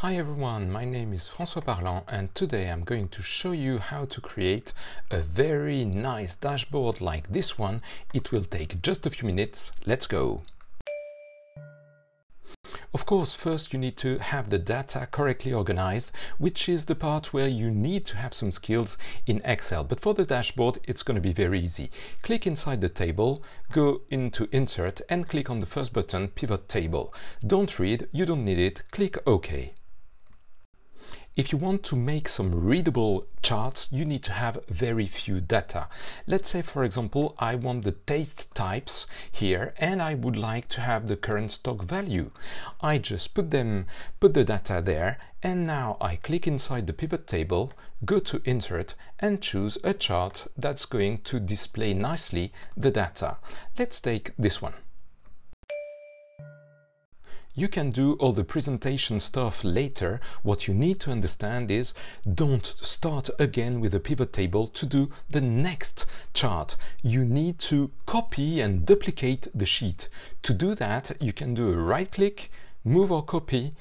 Hi everyone, my name is François Parlant and today I'm going to show you how to create a very nice dashboard like this one. It will take just a few minutes. Let's go! Of course, first you need to have the data correctly organized, which is the part where you need to have some skills in Excel. But for the dashboard, it's going to be very easy. Click inside the table, go into Insert and click on the first button, Pivot Table. Don't read, you don't need it, click OK. If you want to make some readable charts, you need to have very few data. Let's say, for example, I want the taste types here and I would like to have the current stock value. I just put the data there, and now I click inside the pivot table, go to Insert and choose a chart that's going to display nicely the data. Let's take this one. You can do all the presentation stuff later. What you need to understand is don't start again with a pivot table to do the next chart. You need to copy and duplicate the sheet. To do that, you can do a right click, move or copy,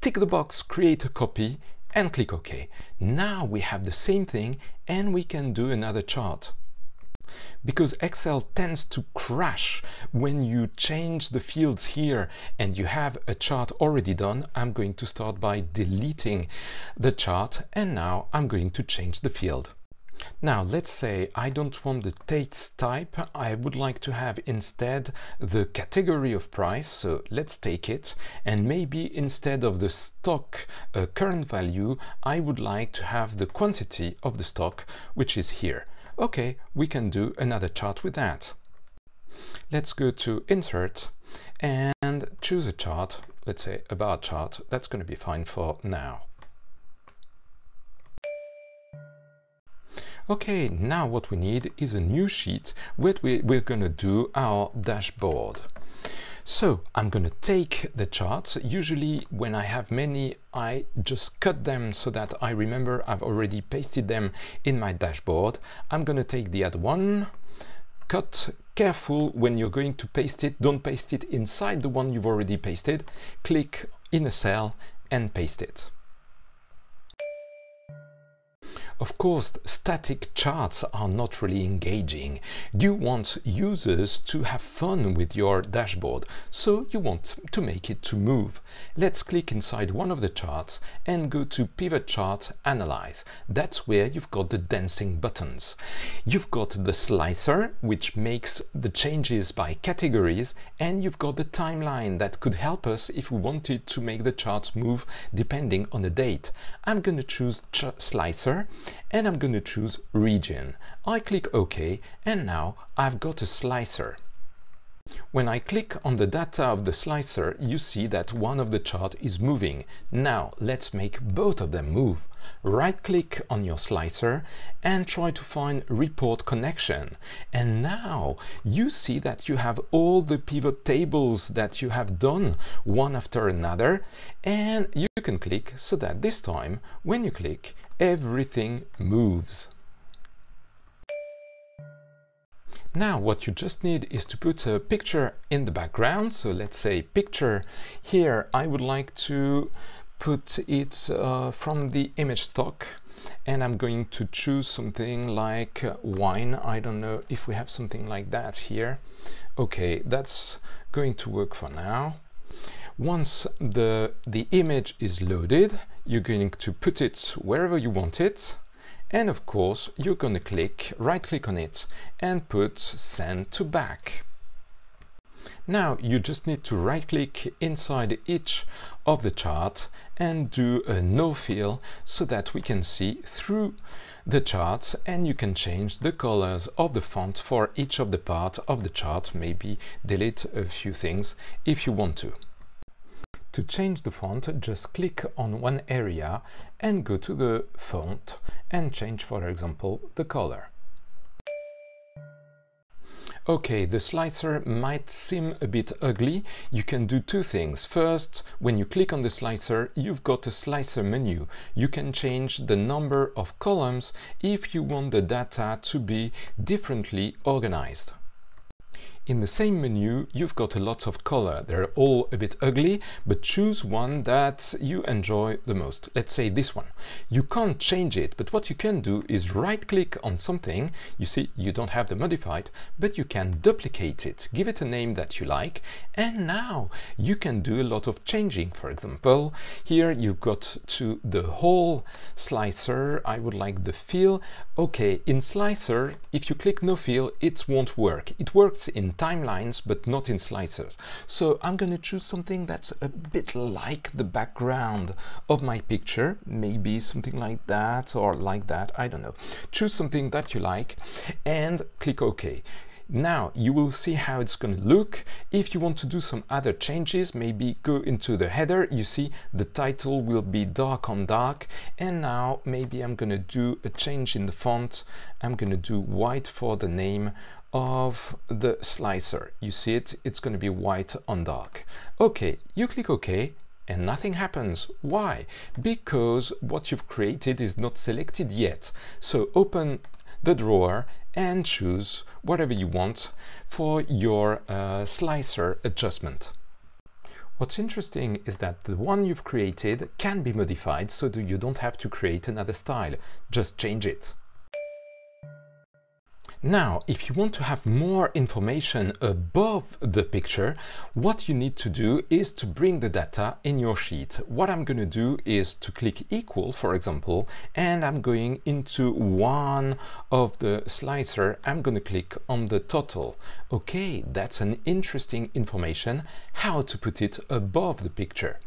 tick the box, create a copy and click OK. Now we have the same thing and we can do another chart. Because Excel tends to crash when you change the fields here and you have a chart already done, I'm going to start by deleting the chart and now I'm going to change the field. Now let's say I don't want the taste type, I would like to have instead the category of price, so let's take it, and maybe instead of the stock current value I would like to have the quantity of the stock, which is here. Okay, we can do another chart with that. Let's go to Insert and choose a chart, let's say a bar chart. That's going to be fine for now. Okay, now what we need is a new sheet where we're going to do our dashboard. So I'm going to take the charts. Usually when I have many, I just cut them so that I remember I've already pasted them in my dashboard. I'm going to take the other one, cut, careful when you're going to paste it, don't paste it inside the one you've already pasted. Click in a cell and paste it. Of course, static charts are not really engaging. You want users to have fun with your dashboard, so you want to make it to move. Let's click inside one of the charts and go to Pivot Chart, Analyze. That's where you've got the dancing buttons. You've got the slicer, which makes the changes by categories, and you've got the timeline that could help us if we wanted to make the charts move depending on the date. I'm going to choose slicer and I'm going to choose region. I click OK and now I've got a slicer. When I click on the data of the slicer, you see that one of the chart is moving. Now let's make both of them move. Right click on your slicer and try to find report connection. And now you see that you have all the pivot tables that you have done one after another, and you can click so that this time when you click, everything moves. Now what you just need is to put a picture in the background. So let's say picture here, I would like to put it from the image stock, and I'm going to choose something like wine. I don't know if we have something like that here. Okay, that's going to work for now. Once the image is loaded, you're going to put it wherever you want it. And of course, you're going to right click on it and put send to back. Now you just need to right click inside each of the chart and do a no fill so that we can see through the charts, and you can change the colors of the font for each of the part of the chart, maybe delete a few things if you want to. To change the font, just click on one area and go to the font and change, for example, the color. Okay, the slicer might seem a bit ugly. You can do two things. First, when you click on the slicer, you've got a slicer menu. You can change the number of columns if you want the data to be differently organized. in the same menu, you've got a lot of color. They're all a bit ugly, but choose one that you enjoy the most. Let's say this one. You can't change it, but what you can do is right-click on something. You see, you don't have the modified, but you can duplicate it, give it a name that you like, and now you can do a lot of changing. For example, here you've got to the whole slicer. I would like the fill. Okay, in slicer, if you click no fill, it won't work. It works in timelines, but not in slicers. So I'm going to choose something that's a bit like the background of my picture, maybe something like that or like that, I don't know. Choose something that you like and click OK. Now you will see how it's going to look. If you want to do some other changes, maybe go into the header. You see the title will be dark on dark, and now maybe I'm going to do a change in the font. I'm going to do white for the name of the slicer. You see it, it's going to be white on dark. Okay, you click OK and nothing happens. Why? Because what you've created is not selected yet. So open the drawer and choose whatever you want for your slicer adjustment. What's interesting is that the one you've created can be modified, so that you don't have to create another style, just change it. Now, if you want to have more information above the picture, what you need to do is to bring the data in your sheet. What I'm going to do is to click equal, for example, and I'm going into one of the slicer. I'm going to click on the total. Okay, that's an interesting information, how to put it above the picture.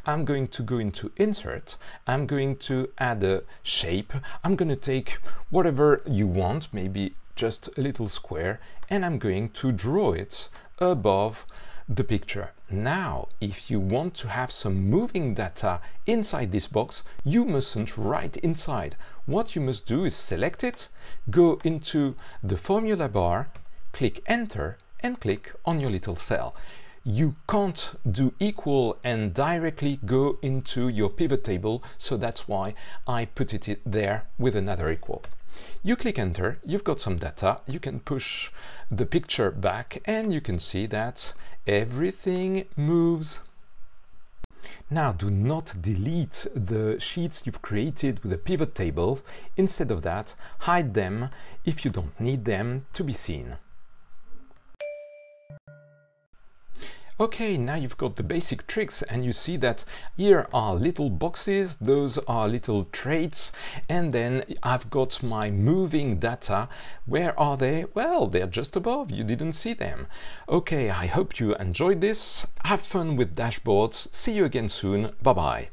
I'm going to go into insert. I'm going to add a shape. I'm going to take whatever you want, maybe just a little square, and I'm going to draw it above the picture. Now, if you want to have some moving data inside this box, you mustn't write inside. What you must do is select it, go into the formula bar, click enter, and click on your little cell. You can't do equal and directly go into your pivot table, so that's why I put it there with another equal. You click enter, you've got some data, you can push the picture back and you can see that everything moves. Now do not delete the sheets you've created with the pivot tables. Instead of that, hide them if you don't need them to be seen. Okay, now you've got the basic tricks and you see that here are little boxes, those are little traits, and then I've got my moving data. Where are they? Well, they're just above, you didn't see them. Okay, I hope you enjoyed this. Have fun with dashboards. See you again soon. Bye-bye.